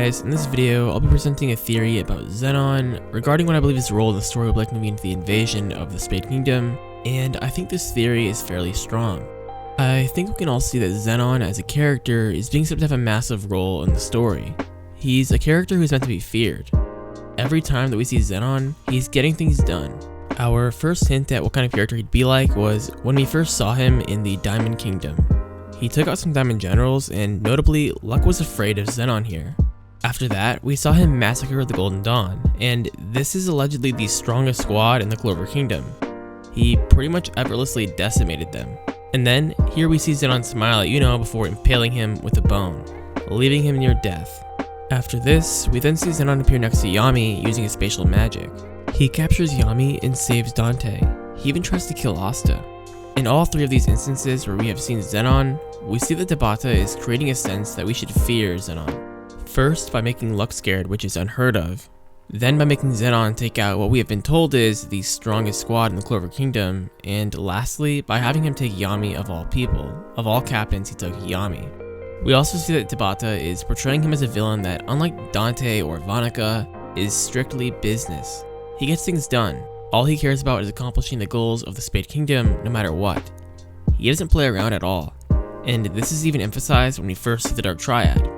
guys, in this video I'll be presenting a theory about Zenon regarding what I believe his role in the story of Black Clover into the invasion of the Spade Kingdom, and I think this theory is fairly strong. I think we can all see that Zenon as a character is being set to have a massive role in the story. He's a character who's meant to be feared. Every time that we see Zenon, he's getting things done. Our first hint at what kind of character he'd be like was when we first saw him in the Diamond Kingdom. He took out some diamond generals, and notably, Luck was afraid of Zenon here. After that, we saw him massacre the Golden Dawn, and this is allegedly the strongest squad in the Clover Kingdom. He pretty much effortlessly decimated them. And then, here we see Zenon smile at Yuno before impaling him with a bone, leaving him near death. After this, we then see Zenon appear next to Yami using his spatial magic. He captures Yami and saves Dante. He even tries to kill Asta. In all three of these instances where we have seen Zenon, we see that Tabata is creating a sense that we should fear Zenon. First by making Luck scared, which is unheard of. Then by making Zenon take out what we have been told is the strongest squad in the Clover Kingdom. And lastly, by having him take Yami of all people. Of all captains, he took Yami. We also see that Tabata is portraying him as a villain that, unlike Dante or Vanica, is strictly business. He gets things done. All he cares about is accomplishing the goals of the Spade Kingdom no matter what. He doesn't play around at all. And this is even emphasized when we first see the Dark Triad.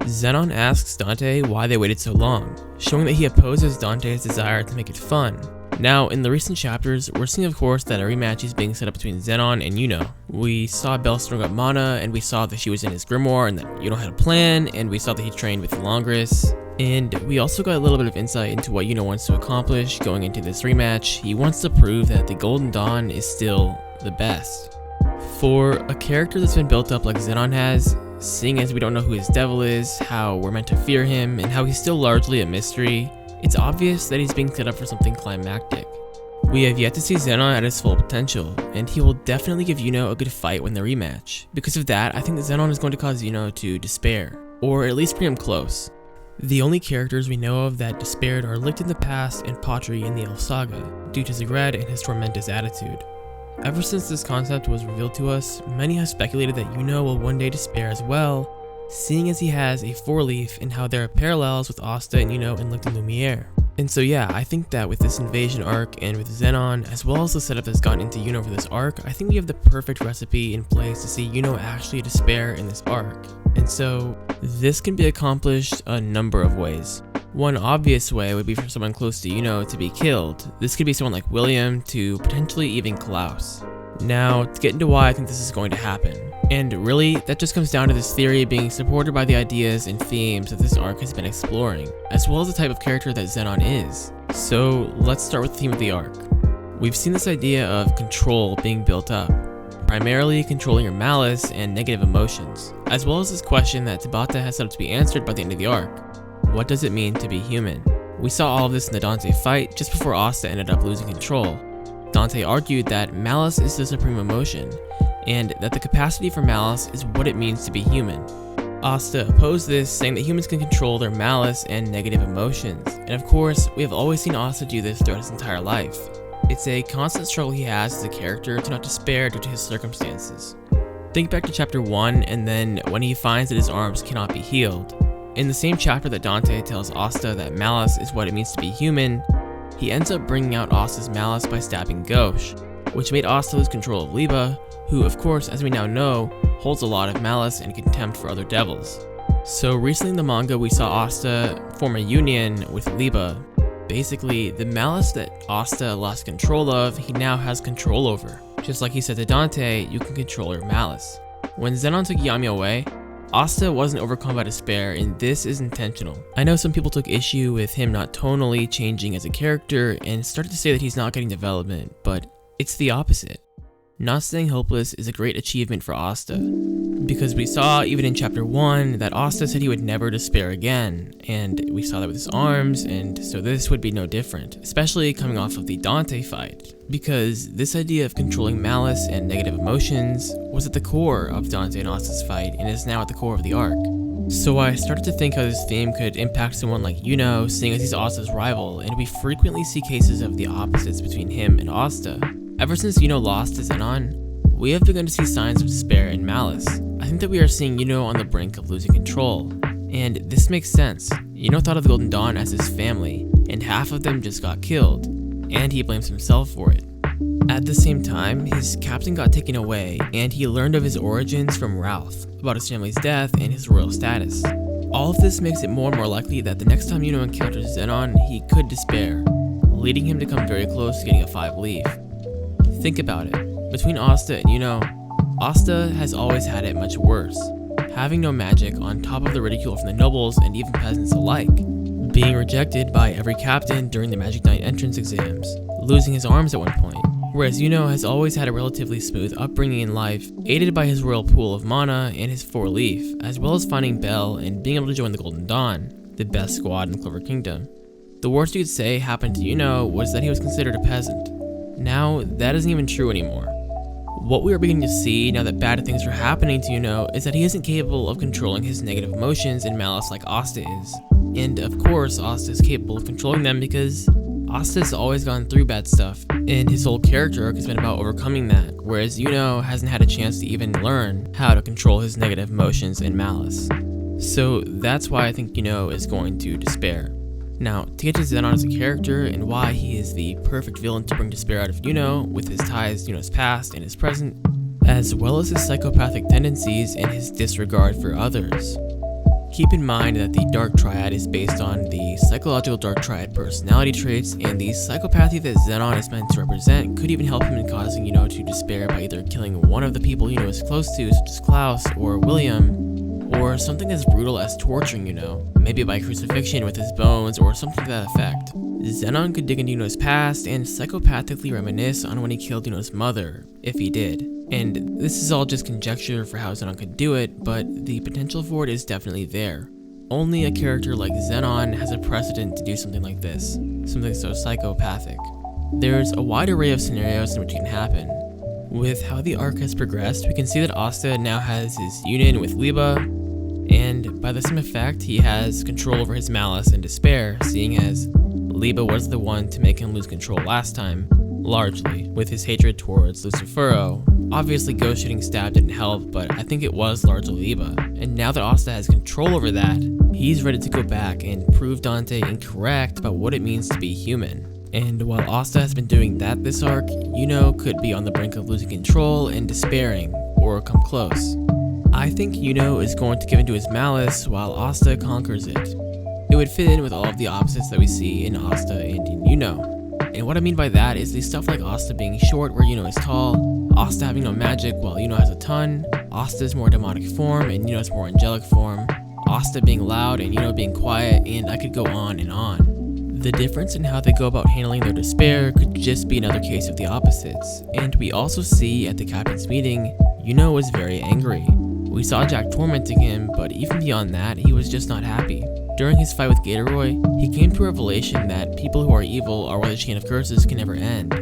Zenon asks Dante why they waited so long, showing that he opposes Dante's desire to make it fun. Now, in the recent chapters, we're seeing of course that a rematch is being set up between Zenon and Yuno. We saw Belle strung up Mana, and we saw that she was in his grimoire and that Yuno had a plan, and we saw that he trained with Longris. And we also got a little bit of insight into what Yuno wants to accomplish going into this rematch. He wants to prove that the Golden Dawn is still the best. For a character that's been built up like Zenon has, seeing as we don't know who his devil is, how we're meant to fear him, and how he's still largely a mystery, it's obvious that he's being set up for something climactic. We have yet to see Zenon at his full potential, and he will definitely give Yuno a good fight when they rematch. Because of that, I think that Zenon is going to cause Yuno to despair, or at least bring him close. The only characters we know of that despaired are Licht in the past and Patri in the Elf Saga, due to Zigred and his tormentous attitude. Ever since this concept was revealed to us, many have speculated that Yuno will one day despair as well, seeing as he has a 4-leaf and how there are parallels with Asta and Yuno in Licht and Lumiere. And so yeah, I think that with this invasion arc and with Zenon, as well as the setup that's gotten into Yuno for this arc, I think we have the perfect recipe in place to see Yuno actually despair in this arc. And so this can be accomplished a number of ways. One obvious way would be for someone close to Yuno to be killed. This could be someone like William to potentially even Klaus. Now, to get into why I think this is going to happen. And really, that just comes down to this theory being supported by the ideas and themes that this arc has been exploring, as well as the type of character that Zenon is. So let's start with the theme of the arc. We've seen this idea of control being built up, primarily controlling your malice and negative emotions, as well as this question that Tabata has set up to be answered by the end of the arc. What does it mean to be human? We saw all of this in the Dante fight just before Asta ended up losing control. Dante argued that malice is the supreme emotion, and that the capacity for malice is what it means to be human. Asta opposed this, saying that humans can control their malice and negative emotions, and of course, we have always seen Asta do this throughout his entire life. It's a constant struggle he has as a character to not despair due to his circumstances. Think back to chapter 1, and then when he finds that his arms cannot be healed. In the same chapter that Dante tells Asta that malice is what it means to be human, he ends up bringing out Asta's malice by stabbing Gauche, which made Asta lose control of Liba, who of course, as we now know, holds a lot of malice and contempt for other devils. So recently in the manga we saw Asta form a union with Liba. Basically, the malice that Asta lost control of, he now has control over. Just like he said to Dante, you can control your malice. When Zenon took Yami away, Asta wasn't overcome by despair, and this is intentional. I know some people took issue with him not tonally changing as a character and started to say that he's not getting development, but it's the opposite. Not staying hopeless is a great achievement for Asta, because we saw even in chapter 1 that Asta said he would never despair again, and we saw that with his arms, and so this would be no different, especially coming off of the Dante fight, because this idea of controlling malice and negative emotions was at the core of Dante and Asta's fight and is now at the core of the arc. So I started to think how this theme could impact someone like Yuno, seeing as he's Asta's rival, and we frequently see cases of the opposites between him and Asta. Ever since Yuno lost to Zenon, we have begun to see signs of despair and malice. I think that we are seeing Yuno on the brink of losing control. And this makes sense. Yuno thought of the Golden Dawn as his family, and half of them just got killed, and he blames himself for it. At the same time, his captain got taken away, and he learned of his origins from Ralph, about his family's death and his royal status. All of this makes it more and more likely that the next time Yuno encounters Zenon, he could despair, leading him to come very close to getting a 5 leaf. Think about it. Between Asta and Yuno, Asta has always had it much worse, having no magic on top of the ridicule from the nobles and even peasants alike, being rejected by every captain during the Magic Knight entrance exams, losing his arms at one point, whereas Yuno has always had a relatively smooth upbringing in life, aided by his royal pool of mana and his 4-leaf, as well as finding Belle and being able to join the Golden Dawn, the best squad in Clover Kingdom. The worst you could say happened to Yuno was that he was considered a peasant. Now, that isn't even true anymore. What we are beginning to see now that bad things are happening to Yuno is that he isn't capable of controlling his negative emotions and malice like Asta is. And of course, Asta is capable of controlling them because Asta has always gone through bad stuff, and his whole character arc has been about overcoming that, whereas Yuno hasn't had a chance to even learn how to control his negative emotions and malice. So that's why I think Yuno is going to despair. Now, to get to Zenon as a character and why he is the perfect villain to bring despair out of Yuno with his ties to Yuno's past and his present, as well as his psychopathic tendencies and his disregard for others. Keep in mind that the Dark Triad is based on the psychological Dark Triad personality traits, and the psychopathy that Zenon is meant to represent could even help him in causing Yuno to despair by either killing one of the people Yuno is close to, such as Klaus or William, or something as brutal as torturing Yuno, maybe by crucifixion with his bones or something to that effect. Zenon could dig into Yuno's past and psychopathically reminisce on when he killed Yuno's mother, if he did. And this is all just conjecture for how Zenon could do it, but the potential for it is definitely there. Only a character like Zenon has a precedent to do something like this, something so psychopathic. There's a wide array of scenarios in which it can happen. With how the arc has progressed, we can see that Asta now has his union with Liba, and by the same effect, he has control over his malice and despair, seeing as Liba was the one to make him lose control last time, largely, with his hatred towards Lucifero. Obviously, ghost shooting stab didn't help, but I think it was largely Liba. And now that Asta has control over that, he's ready to go back and prove Dante incorrect about what it means to be human. And while Asta has been doing that this arc, Yuno could be on the brink of losing control and despairing, or come close. I think Yuno is going to give into his malice while Asta conquers it. It would fit in with all of the opposites that we see in Asta and in Yuno. And what I mean by that is the stuff like Asta being short where Yuno is tall, Asta having no magic while Yuno has a ton, Asta's more demonic form and Yuno's more angelic form, Asta being loud and Yuno being quiet, and I could go on and on. The difference in how they go about handling their despair could just be another case of the opposites. And we also see at the captain's meeting, Yuno was very angry. We saw Jack tormenting him, but even beyond that, he was just not happy. During his fight with Gatoroy, he came to a revelation that people who are evil are why the chain of curses can never end.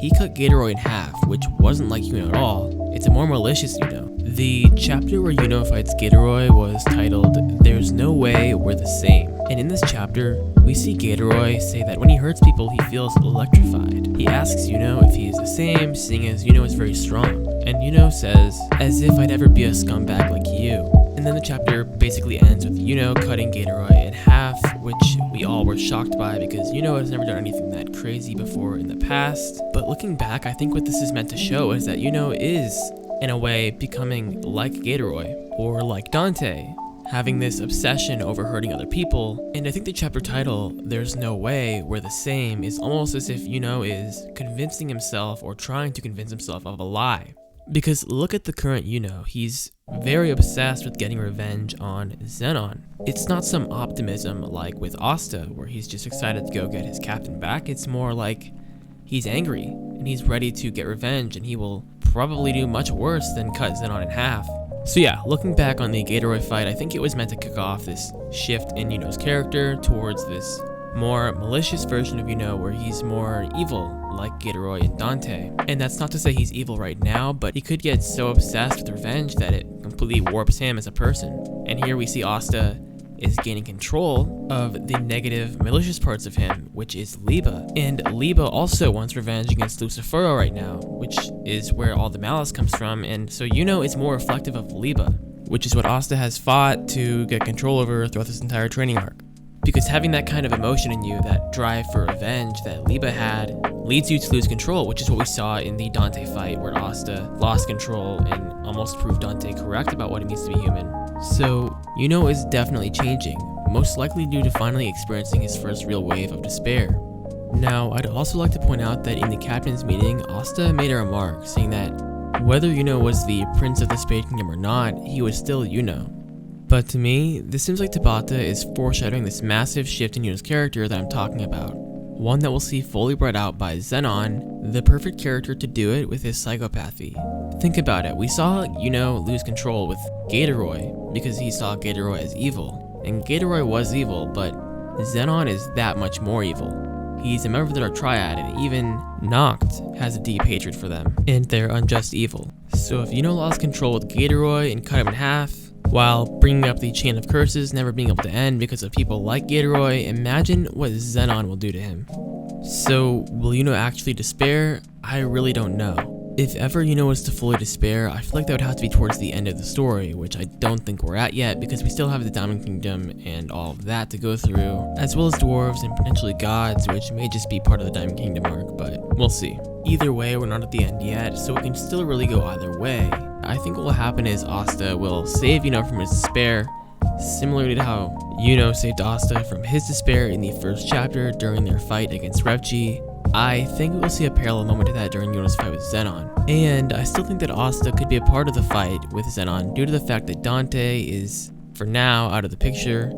He cut Gatoroy in half, which wasn't like Yuno at all. It's a more malicious Yuno. The chapter where Yuno fights Gatoroy was titled, "There's No Way We're the Same." And in this chapter, we see Gatoroy say that when he hurts people, he feels electrified. He asks Yuno if he is the same, seeing as Yuno is very strong. And Yuno says, "As if I'd ever be a scumbag like you." And then the chapter basically ends with Yuno cutting Gatoroy in half, which we all were shocked by because Yuno has never done anything that crazy before in the past. But looking back, I think what this is meant to show is that Yuno is, in a way, becoming like Gatoroy, or like Dante, having this obsession over hurting other people. And I think the chapter title, "There's No Way We're the Same," is almost as if Yuno is convincing himself or trying to convince himself of a lie. Because look at the current Yuno, he's very obsessed with getting revenge on Zenon. It's not some optimism like with Asta, where he's just excited to go get his captain back. It's more like he's angry, and he's ready to get revenge, and he will probably do much worse than cut Zenon in half. So yeah, looking back on the Gatoroy fight, I think it was meant to kick off this shift in Yuno's character towards this more malicious version of Yuno where he's more evil, like Gatoroy and Dante. And that's not to say he's evil right now, but he could get so obsessed with revenge that it completely warps him as a person. And here we see Asta is gaining control of the negative, malicious parts of him, which is Liba. And Liba also wants revenge against Lucifero right now, which is where all the malice comes from, and so Yuno is more reflective of Liba, which is what Asta has fought to get control over throughout this entire training arc. Because having that kind of emotion in you, that drive for revenge that Liba had, leads you to lose control, which is what we saw in the Dante fight where Asta lost control and almost proved Dante correct about what it means to be human. So, Yuno is definitely changing, most likely due to finally experiencing his first real wave of despair. Now, I'd also like to point out that in the captain's meeting, Asta made a remark saying that whether Yuno was the Prince of the Spade Kingdom or not, he was still Yuno. But to me, this seems like Tabata is foreshadowing this massive shift in Yuno's character that I'm talking about. One that we'll see fully brought out by Zenon, the perfect character to do it with his psychopathy. Think about it, we saw Yuno lose control with Gatoroy because he saw Gatoroy as evil. And Gatoroy was evil, but Zenon is that much more evil. He's a member of the Dark Triad, and even Noct has a deep hatred for them, and their unjust evil. So if Yuno lost control with Gatoroy and cut him in half, while bringing up the chain of curses never being able to end because of people like Gatoroy, imagine what Zenon will do to him. So, will Yuno actually despair? I really don't know. If ever Yuno was to fully despair, I feel like that would have to be towards the end of the story, which I don't think we're at yet because we still have the Diamond Kingdom and all of that to go through, as well as dwarves and potentially gods, which may just be part of the Diamond Kingdom arc, but we'll see. Either way, we're not at the end yet, so it can still really go either way. I think what will happen is Asta will save Yuno from his despair, similarly to how Yuno saved Asta from his despair in the first chapter during their fight against Revji. I think we'll see a parallel moment to that during Yuno's fight with Zenon. And I still think that Asta could be a part of the fight with Zenon due to the fact that Dante is, for now, out of the picture,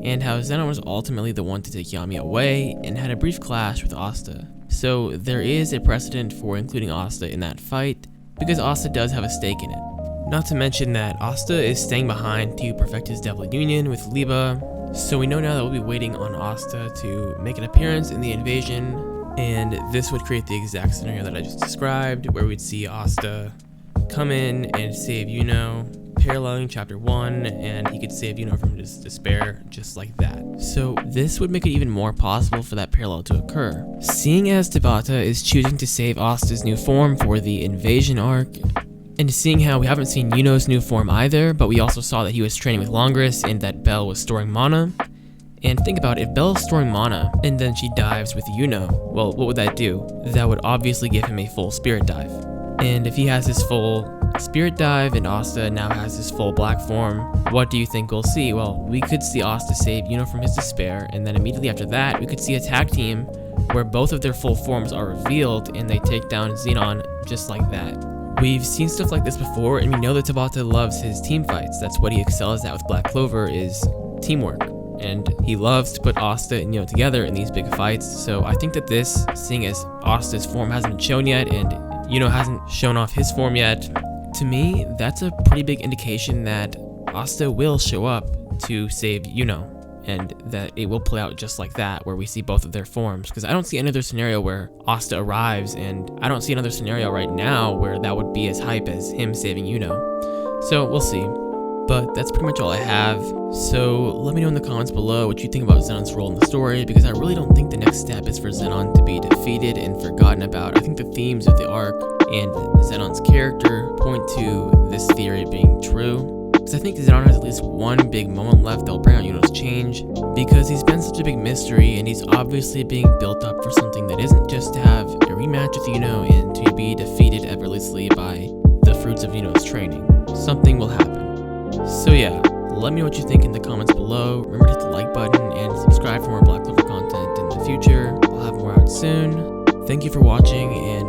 and how Zenon was ultimately the one to take Yami away and had a brief clash with Asta. So there is a precedent for including Asta in that fight, because Asta does have a stake in it. Not to mention that Asta is staying behind to perfect his devil union with Liba, so we know now that we'll be waiting on Asta to make an appearance in the invasion, and this would create the exact scenario that I just described, where we'd see Asta come in and save Yuno, paralleling chapter 1, and he could save Yuno from his despair just like that. So this would make it even more possible for that parallel to occur. Seeing as Tabata is choosing to save Asta's new form for the invasion arc, and seeing how we haven't seen Yuno's new form either, but we also saw that he was training with Longris and that Belle was storing mana. And think about it, if Belle's storing mana and then she dives with Yuno, well, what would that do? That would obviously give him a full spirit dive. And if he has his full spirit dive and Asta now has his full black form, what do you think we'll see? Well, we could see Asta save Yuno from his despair, and then immediately after that, we could see a tag team where both of their full forms are revealed and they take down Zenon just like that. We've seen stuff like this before, and we know that Tabata loves his team fights. That's what he excels at with Black Clover, is teamwork. And he loves to put Asta and Yuno together in these big fights, so I think that this, seeing as Asta's form hasn't been shown yet, and Yuno hasn't shown off his form yet, to me, that's a pretty big indication that Asta will show up to save Yuno, and that it will play out just like that, where we see both of their forms, because I don't see another scenario where Asta arrives, and I don't see another scenario right now where that would be as hype as him saving Yuno. So we'll see. But that's pretty much all I have, so let me know in the comments below what you think about Zenon's role in the story, because I really don't think the next step is for Zenon to be defeated and forgotten about. I think the themes of the arc and Zenon's character point to this theory being true, because I think Zenon has at least one big moment left that will bring out Yuno's change, because he's been such a big mystery and he's obviously being built up for something that isn't just to have a rematch with Yuno and to be defeated effortlessly by the fruits of Yuno's training. Something will happen. So yeah, let me know what you think in the comments below. Remember to hit the like button and subscribe for more Black Clover content in the future. I'll have more out soon. Thank you for watching, and